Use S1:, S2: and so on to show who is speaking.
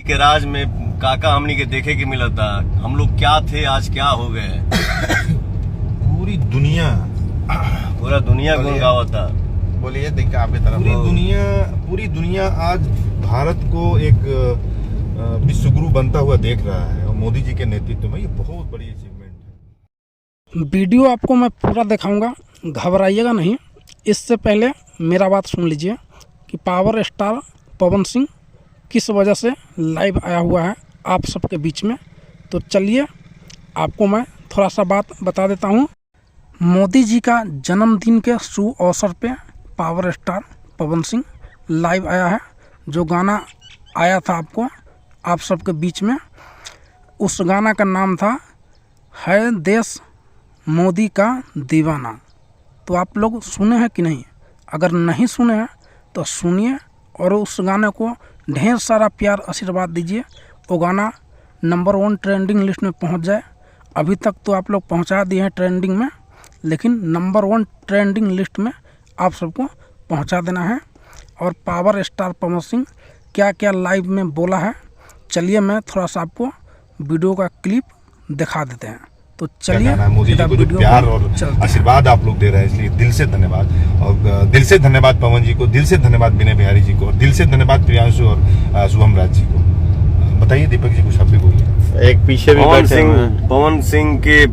S1: के राज में काका हमनी के देखे के मिला था। हम लोग क्या थे आज क्या हो गए।
S2: पूरी दुनिया
S1: पूरा दुनिया गुण गावा था।
S3: बोलिए देखिए आपकी तरफ
S2: पूरी दुनिया आज भारत को एक विश्वगुरु बनता हुआ देख रहा है और मोदी जी के नेतृत्व में ये बहुत बड़ी अचीवमेंट है।
S4: वीडियो आपको मैं पूरा दिखाऊंगा, घबराइएगा नहीं। इससे पहले मेरा बात सुन लीजिए कि पावर स्टार पवन सिंह किस वजह से लाइव आया हुआ है आप सबके बीच में। तो चलिए आपको मैं थोड़ा सा बात बता देता हूँ। मोदी जी का जन्मदिन के शुभ अवसर पे power star Pawan Singh live आया है। जो गाना आया था आपको आप सबके बीच में, उस गाना का नाम था है देश मोदी का दीवाना। तो आप लोग सुने हैं कि नहीं? अगर नहीं सुने हैं तो सुनिए और उस गाने को ढेर सारा प्यार आशीर्वाद दीजिए। वो गाना नंबर 1 ट्रेंडिंग लिस्ट में पहुंच जाए। अभी तक तो आप लोग पहुंचा दिए हैं ट्रेंडिंग में, लेकिन नंबर 1 ट्रेंडिंग लिस्ट में आप सबको पहुंचा देना है। और पावर स्टार पवन सिंह क्या क्या लाइव में बोला है, चलिए मैं थोड़ा सा आपको वीडियो का क्लिप दिखा देते हैं। तो चलिए
S2: मोदी जी को जो प्यार और आशीर्वाद आप लोग दे रहे हैं, इसलिए दिल से धन्यवाद। और दिल से धन्यवाद पवन जी को, दिल से धन्यवाद विनय बिहारी जी को, और दिल से धन्यवाद प्रियांशु और शुभम राज जी को। बताइए दीपक जी, कुछ आप भी बोलिए।
S3: एक पीछे भी
S1: पवन सिंह के